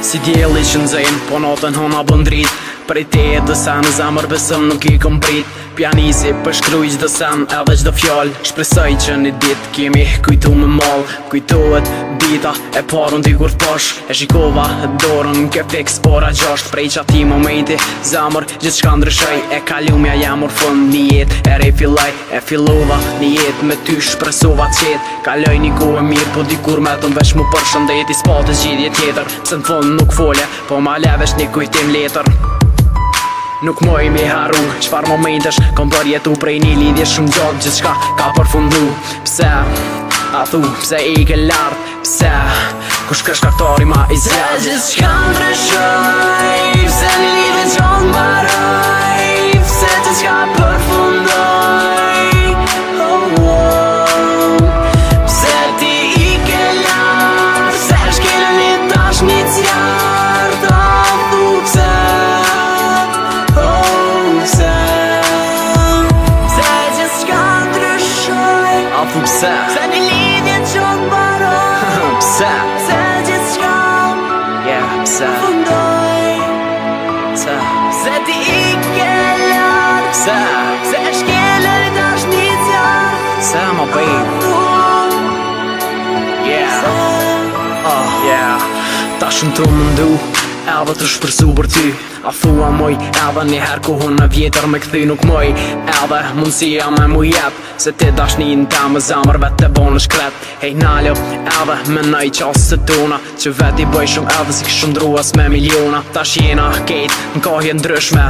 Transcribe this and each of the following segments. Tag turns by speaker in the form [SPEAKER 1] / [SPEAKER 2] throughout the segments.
[SPEAKER 1] Si djeli që nëzejnë, po notën hona bëndrit. Prej te e dësen, në zemër besëm nuk I kom prit. Pianisi përshkruj qdo sen edhe qdo fjall. Shpresoj që një dit kemi kujtu me mall. Kujtohet dita e parun t'i kur t'pash. E shikova dorën ke fix ora 6. Prej që ati momenti zemër gjithë shka ndryshoj. E kalumja jamur fund një jet e rej filloj. E fillova një jet me ty shpresova qet. Kaloj një kohë mirë po dikur me të veç mu përshëndet. I s'pate zgjidhje tjetër pse në fund nuk folje, po ma levesh një kujtim letër. Nuk moj me haru qfar momentesh kom përjetu prej një lidhje shumë gjatë. Gjithë shka ka përfundu. Pse a thu, pse I ke lartë, pse kush ka shkaktari ma I zjarë.
[SPEAKER 2] Pse gjithë shka ndryshoj, pse një lidhje gjatë mbaroj, pse gjithë shka përfundoj, pse ti I ke lartë, pse shkele një tash një zjarë.
[SPEAKER 1] Pse?
[SPEAKER 2] Pse një lidhje që mbaroj,
[SPEAKER 1] Pse?
[SPEAKER 2] Pse gjithë shka
[SPEAKER 1] Pse?
[SPEAKER 2] fundoj,
[SPEAKER 1] Pse?
[SPEAKER 2] Pse ti I ke lartë,
[SPEAKER 1] Pse?
[SPEAKER 2] Pse shkele një tash një zjarë.
[SPEAKER 1] Pse ma babe? Ta shumë të mëndu edhe të shpërsu për ty. A thua moj edhe njëherë kohën me vjetër me këthy nuk moj. Edhe mundësia me mu jep se ti dashnin ta me zamër vet të bon në shkret. Hej naljo edhe menoj qasë se tona që vet I bëj shumë edhe si këshëm druas me miliona. Tash jena kejt në kahje ndryshme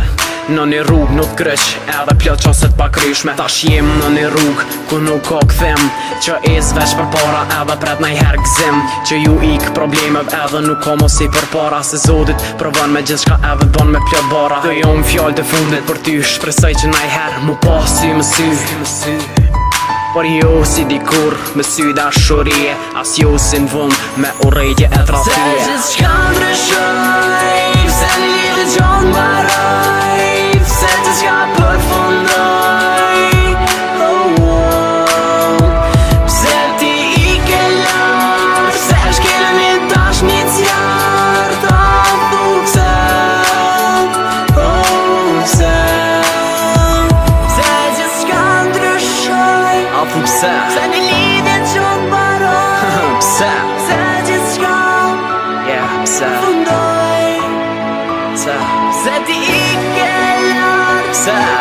[SPEAKER 1] në një rrug nuk kryq edhe plot qaset pa kryshme. Tash jem në një rrug ku nuk ka këthim që is veç për para edhe pret najher gzim. Që ju ik problemev edhe nuk ka mos I për para. Se Zotit provon me gjithë shka edhe bon me plot bara. Dhe jo më fjall të fundit për ty shpresoj që najher mu pas sy më sy. Por jo si dikur me sy dashurie, as jo si në vënd me urejtje e tradhtie.
[SPEAKER 2] Pse gjithë shka ndryshoj, pse një lidhje gjatë mbaroj, pse gjithë shka përfundoj, pse ti I ke lartë, pse shkele një tash një zjarë. Ta thu pse, pse gjithë shka ndryshoj,
[SPEAKER 1] Pse?
[SPEAKER 2] Pse një lidhje që mbaroj,
[SPEAKER 1] Pse?
[SPEAKER 2] Pse gjithë shka
[SPEAKER 1] Pse?
[SPEAKER 2] fundoj,
[SPEAKER 1] Pse?
[SPEAKER 2] Pse ti I ke lartë,
[SPEAKER 1] Pse?